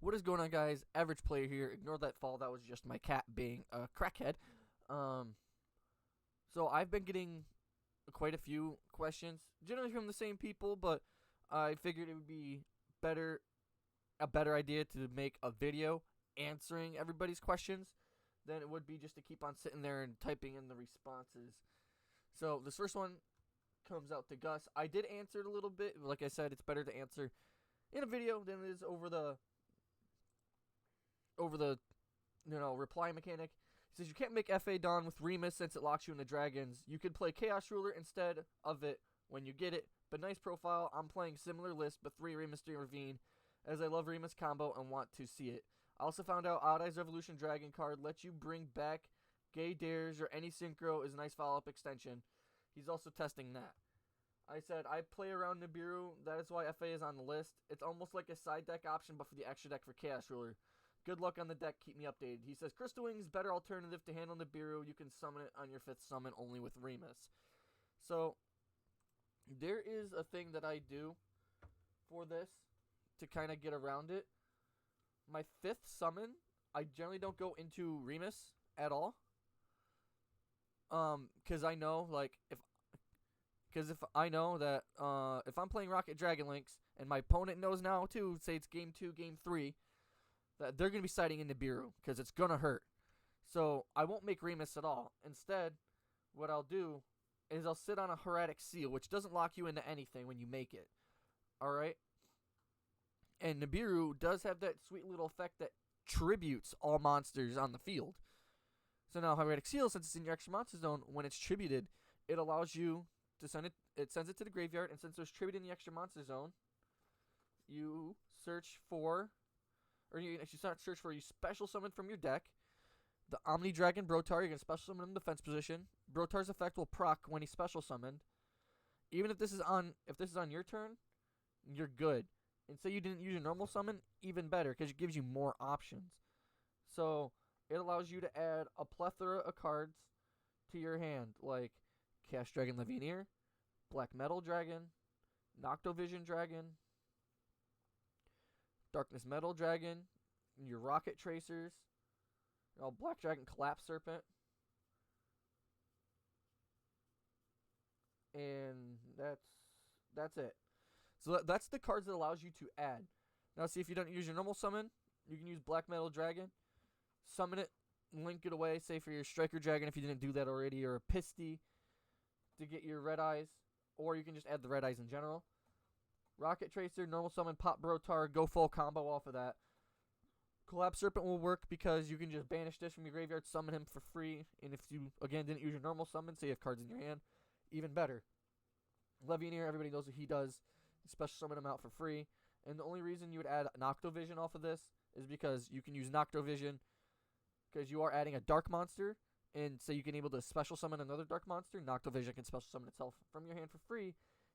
What is going on, guys? Average player here. Ignore that fall. That was just my cat being a crackhead. Um, so I've been getting quite a few questions, generally from the same people, but I figured it would be better, a better idea to make a video answering everybody's questions than it would be just to keep on sitting there and typing in the responses. So this first one comes out to Gus. I did answer it a little bit. Like I said, it's better to answer in a video than it is over the reply mechanic. He says you can't make FA Dawn with Remus since it locks you into dragons. You could play Chaos Ruler instead of it when you get it. But nice profile. I'm playing similar list, but 3 Remus 3 Ravine, as I love Remus combo and want to see it. I also found out Odd Eyes Revolution Dragon card lets you bring back Gay Dares or any synchro is a nice follow-up extension. He's also testing that. I said I play around Nibiru. That is why FA is on the list. It's almost like a side deck option, but for the extra deck for Chaos Ruler. Good luck on the deck. Keep me updated. He says Crystal Wing is better alternative to handle Nibiru. You can summon it on your 5th summon only with Remus. So there is a thing that I do for this to kind of get around it. My 5th summon, I generally don't go into Remus at all. Because I know, like, if I know that if I'm playing Rocket Dragon Links and my opponent knows now too, say it's game 2, game 3, that they're going to be siding in Nibiru because it's going to hurt. So I won't make Remus at all. Instead, what I'll do is I'll sit on a Heretic Seal, which doesn't lock you into anything when you make it. Alright? And Nibiru does have that sweet little effect that tributes all monsters on the field. So now Heretic Seal, since it's in your extra monster zone, when it's tributed, it allows you to send it. It sends it to the graveyard, and since there's tribute in the extra monster zone, you search for, or you special summon from your deck the Omni Dragon Brotar. You're gonna special summon him in defense position. Brotar's effect will proc when he's special summoned. Even if this is on your turn, you're good. And say you didn't use your normal summon, even better because it gives you more options. So it allows you to add a plethora of cards to your hand, like Chaos Dragon Levineer, Black Metal Dragon, Noctovision Dragon, Darkness Metal Dragon, your Rocket Tracers, Black Dragon Collapse Serpent, and that's it. So that's the cards that allows you to add. Now, see, if you don't use your normal summon, you can use Black Metal Dragon, summon it, link it away, say for your Striker Dragon if you didn't do that already, or a Pisty to get your Red Eyes, or you can just add the Red Eyes in general. Rocket Tracer, normal summon, pop Brotar, go full combo off of that. Collapse Serpent will work because you can just banish this from your graveyard, summon him for free, and if you, again, didn't use your normal summon, say you have cards in your hand, even better. Levineer, everybody knows what he does. Special summon him out for free. And the only reason you would add Noctovision off of this is because you can use Noctovision because you are adding a dark monster, and so you can able to special summon another dark monster. Noctovision can special summon itself from your hand for free,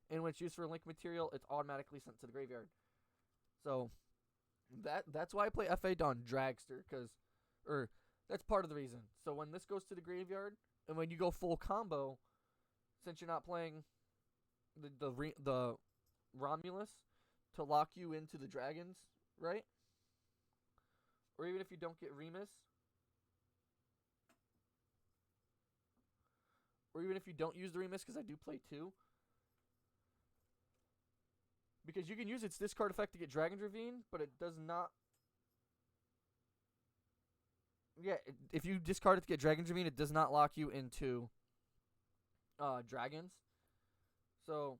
and when it's used for link material, it's automatically sent to the graveyard. So that's why I play FA Dawn Dragster, that's part of the reason. So when this goes to the graveyard, and when you go full combo, since you're not playing the Romulus to lock you into the dragons, right? Or even if you don't get Remus, or even if you don't use the Remus, because I do play 2, because you can use its discard effect to get Dragon's Ravine, but it does not. Yeah, if you discard it to get Dragon's Ravine, it does not lock you into dragons. So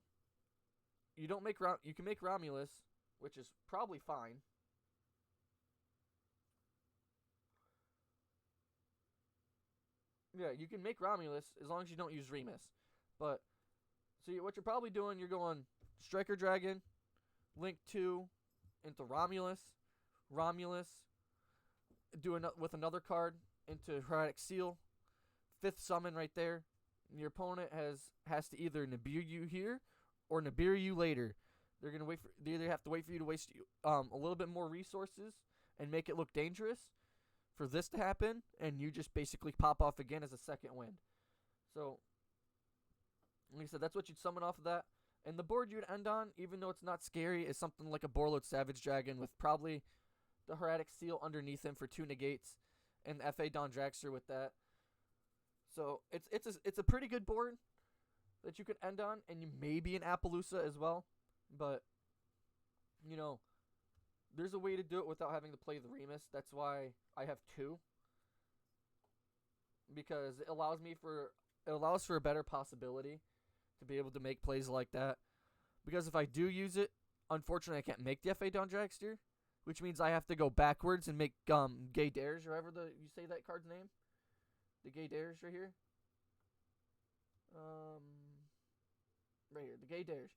you don't make you can make Romulus, which is probably fine. Yeah, you can make Romulus as long as you don't use Remus. But so what you're probably doing, you're going Striker Dragon, Link 2 into Romulus, do with another card into Heretic Seal, 5th summon right there. And your opponent has to either Nibiru you here or Nibiru you later. They either have to wait for you to waste a little bit more resources and make it look dangerous for this to happen, and you just basically pop off again as a second wind. So, like I said, that's what you'd summon off of that. And the board you'd end on, even though it's not scary, is something like a Borreload Savage Dragon with probably the Heradic Seal underneath him for 2 negates, and FA Don Dragster with that. So it's a pretty good board that you could end on, and you maybe an Appaloosa as well. But, you know, there's a way to do it without having to play the Remus. That's why I have 2. Because it allows for a better possibility to be able to make plays like that. Because if I do use it, unfortunately I can't make the FA Don Dragster, which means I have to go backwards and make Gay Dares, or however you say that card's name. The Gay Dares right here. Right here, the Gay Dares.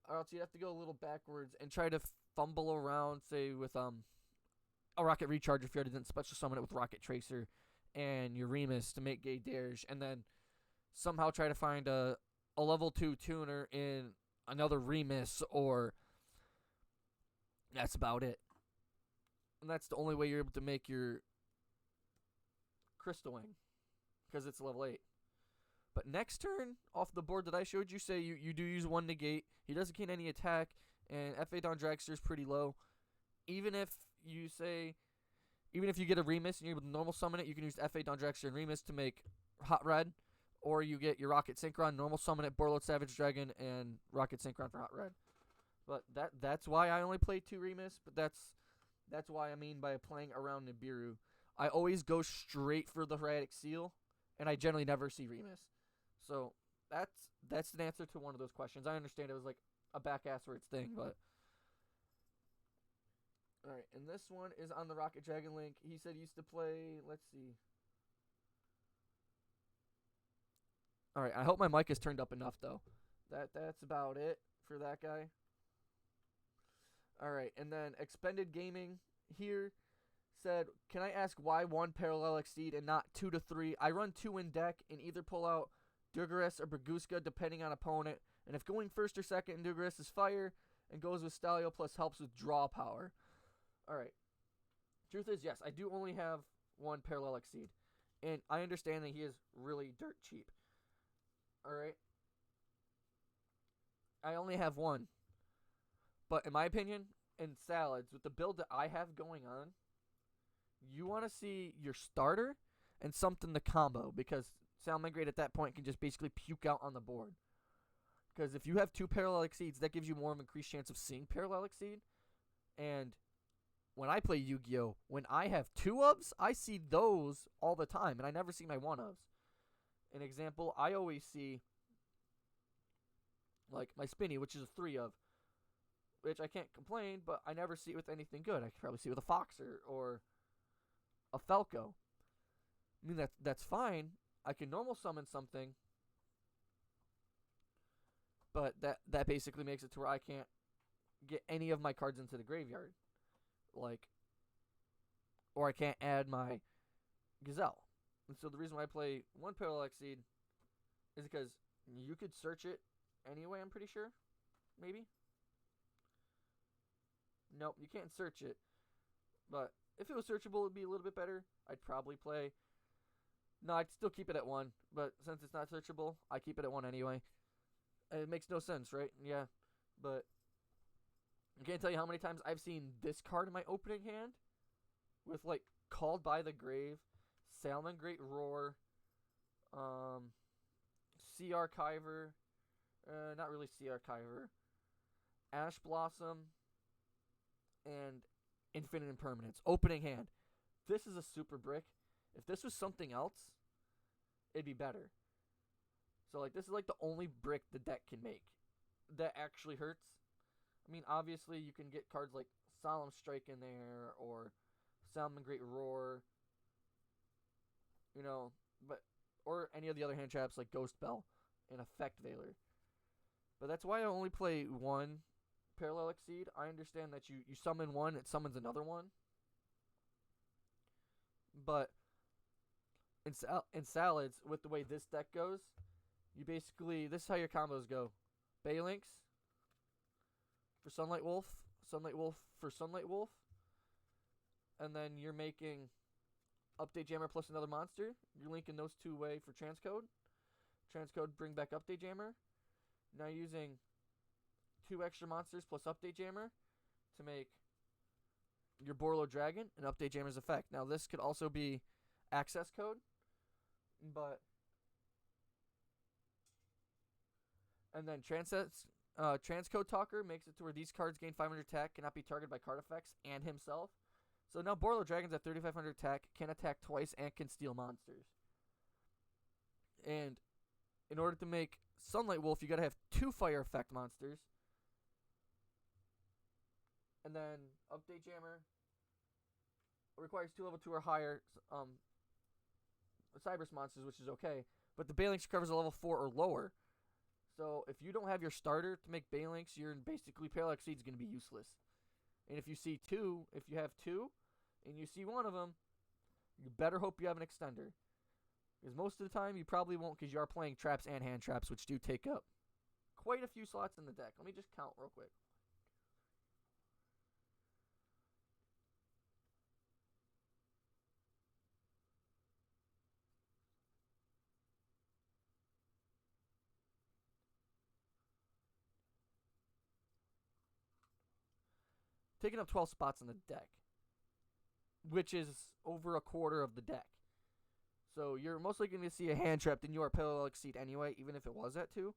Or else you'd have to go a little backwards and try to fumble around, say, with a Rocket Recharge if you already didn't special summon it with Rocket Tracer and your Remus to make Gay Dares, and then somehow try to find a level 2 tuner in another Remus, or that's about it. And that's the only way you're able to make your Crystal Wing, because it's level 8. But next turn, off the board that I showed you, say you do use 1 negate. He doesn't gain any attack, and FA Don Dragster is pretty low. Even if you get a Remus and you're able to normal summon it, you can use FA Don Dragster and Remus to make Hot Red. Or you get your Rocket Synchron, normal summon it, Borreload Savage Dragon, and Rocket Synchron for Hot Red. But that's why I only play 2 Remus, but that's why I mean by playing around Nibiru. I always go straight for the Heradic Seal, and I generally never see Remus. So that's an answer to one of those questions. I understand it was like a back-asswards thing, but... Alright, and this one is on the Rocket Dragon link. He said he used to play, let's see. Alright, I hope my mic is turned up enough, though. That's about it for that guy. Alright, and then Expended Gaming here said, can I ask why 1 Parallel Exceed and not 2 to 3? I run 2 in deck and either pull out Durgaris or Braguska depending on opponent. And if going first or second in Durgaris is fire and goes with Stalio plus helps with draw power. Alright. Truth is, yes, I do only have 1 Parallel Exceed. And I understand that he is really dirt cheap. Alright. I only have 1. But in my opinion, in Salads, with the build that I have going on, you want to see your starter and something to combo, because Salamangreat at that point can just basically puke out on the board. Because if you have 2 Parallel Exceeds, that gives you more of an increased chance of seeing Parallel Exceed. And when I play Yu-Gi-Oh!, when I have 2 ofs, I see those all the time, and I never see my 1 ofs. An example, I always see, like, my Spinny, which is a 3 of, which I can't complain, but I never see it with anything good. I could probably see it with a Foxer or a Falco. I mean, that's fine. I can normal summon something, but that basically makes it to where I can't get any of my cards into the graveyard. Like, or I can't add my Gazelle. And so the reason why I play 1 Parallel Exceed is because you could search it anyway, I'm pretty sure. Maybe? Nope, you can't search it. But if it was searchable, it would be a little bit better. I'd probably play... No, I'd still keep it at 1. But since it's not searchable, I keep it at 1 anyway. It makes no sense, right? Yeah. But I can't tell you how many times I've seen this card in my opening hand with, like, Called by the Grave, Salamangreat Roar, Sea Archiver, not really Sea Archiver, Ash Blossom, and Infinite Impermanence. Opening hand. This is a super brick. If this was something else, it'd be better. So, like, this is, like, the only brick the deck can make that actually hurts. I mean, obviously, you can get cards like Solemn Strike in there, or Salamangreat Roar, you know, or any of the other hand traps like Ghost Bell and Effect Veiler. But that's why I only play 1 Parallel Exceed. I understand that you summon 1, it summons another 1. But in Salads, with the way this deck goes, you basically, this is how your combos go. Baylynx for Sunlight Wolf, Sunlight Wolf for Sunlight Wolf, and then you're making Update Jammer plus another monster. You're linking those 2 away for Transcode. Transcode, bring back Update Jammer. Now using 2 extra monsters plus Update Jammer to make your Borlo Dragon and update Jammer's effect. Now this could also be access code, but and then Transcode Talker makes it to where these cards gain 500 attack, cannot be targeted by card effects, and himself. So now Borlo Dragons at 3,500 attack, can attack twice, and can steal monsters. And in order to make Sunlight Wolf, you gotta have 2 fire effect monsters. And then Update Jammer requires 2 level 2 or higher Cyberse monsters, which is okay. But the Balinx covers a level 4 or lower. So if you don't have your starter to make Balinx, you're basically Parallel Exceed is going to be useless. And if you have 2, and you see one of them, you better hope you have an extender. Because most of the time, you probably won't, because you are playing traps and hand traps, which do take up quite a few slots in the deck. Let me just count real quick. Taking up 12 spots in the deck, which is over a quarter of the deck. So you're most likely going to see a hand trap than you are Parallel Exceed anyway, even if it was at 2.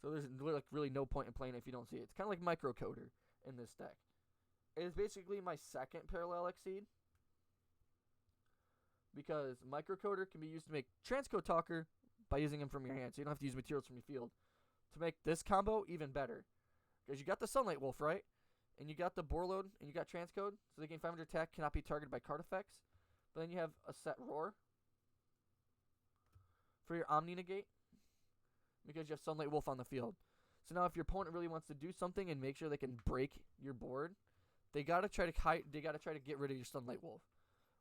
So there's like really no point in playing it if you don't see it. It's kind of like Microcoder in this deck. It is basically my second Parallel Exceed, because Microcoder can be used to make Transcode Talker by using him from your hand, so you don't have to use materials from your field. To make this combo even better, because you got the Sunlight Wolf, right? And you got the Borlo, and you got Transcode, so they gain 500 attack, cannot be targeted by card effects. But then you have a set Roar for your Omni Negate, because you have Sunlight Wolf on the field. So now if your opponent really wants to do something and make sure they can break your board, they gotta try to get rid of your Sunlight Wolf,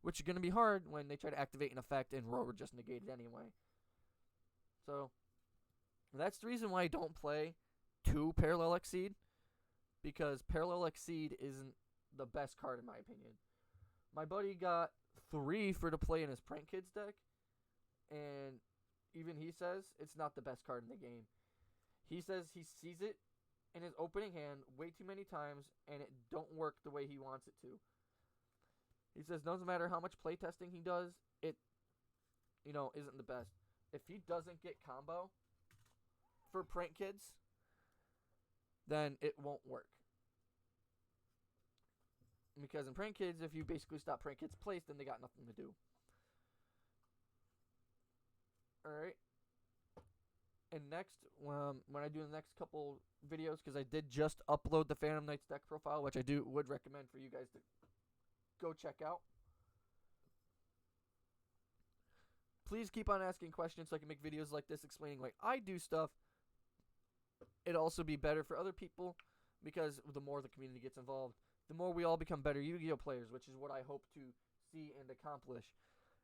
which is gonna be hard when they try to activate an effect and Roar would just negate it anyway. So that's the reason why I don't play 2 Parallel Exceed, because Parallel Exceed isn't the best card in my opinion. My buddy got 3 for to play in his Prank Kids deck, and even he says it's not the best card in the game. He says he sees it in his opening hand way too many times, and it don't work the way he wants it to. He says no matter how much playtesting he does, it isn't the best. If he doesn't get combo for Prank Kids, then it won't work. Because in Prank Kids, if you basically stop Prank Kids' place, then they got nothing to do. Alright. And next, when I do the next couple videos, because I did just upload the Phantom Knights deck profile, which I would recommend for you guys to go check out. Please keep on asking questions so I can make videos like this explaining like I do stuff. It'll also be better for other people, because the more the community gets involved, the more we all become better Yu-Gi-Oh players, which is what I hope to see and accomplish.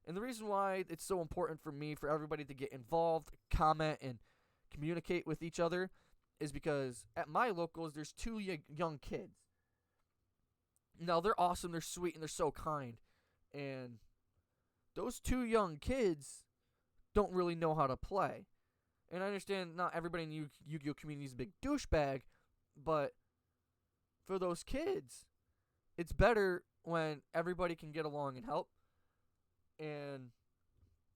And the reason why it's so important for me, for everybody to get involved, comment, and communicate with each other, is because at my locals, there's 2 young kids. Now, they're awesome, they're sweet, and they're so kind. And those 2 young kids don't really know how to play. And I understand not everybody in the Yu-Gi-Oh community is a big douchebag, but for those kids, it's better when everybody can get along and help. And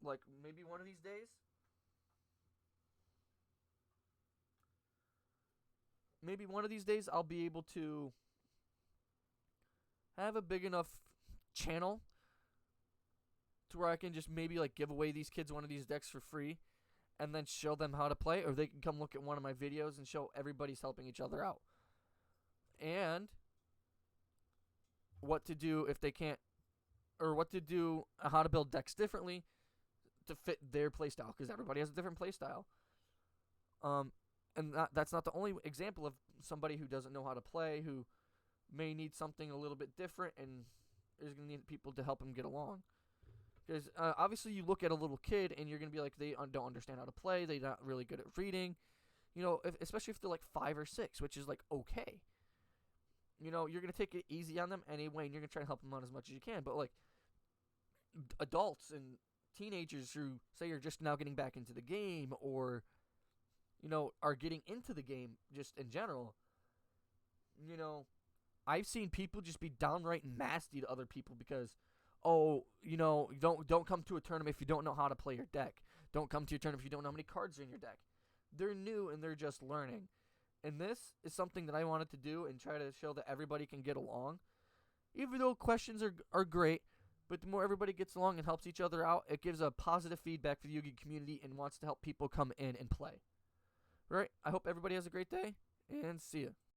like maybe one of these days I'll be able to have a big enough channel to where I can just maybe like give away these kids one of these decks for free, and then show them how to play, or they can come look at one of my videos and show everybody's helping each other out. And what to do if they can't, or what to do, how to build decks differently to fit their playstyle, because everybody has a different playstyle. And that's not the only example of somebody who doesn't know how to play, who may need something a little bit different, and is going to need people to help him get along. Because obviously you look at a little kid and you're going to be like, they don't understand how to play, they're not really good at reading, especially if they're like 5 or 6, which is like okay. You're going to take it easy on them anyway, and you're going to try to help them out as much as you can. But like adults and teenagers who say you're just now getting back into the game, or are getting into the game just in general, I've seen people just be downright nasty to other people because, oh, don't come to a tournament if you don't know how to play your deck. Don't come to a tournament if you don't know how many cards are in your deck. They're new and they're just learning. And this is something that I wanted to do and try to show that everybody can get along. Even though questions are great, but the more everybody gets along and helps each other out, it gives a positive feedback for the Yu-Gi community and wants to help people come in and play. Right? I hope everybody has a great day, and see ya.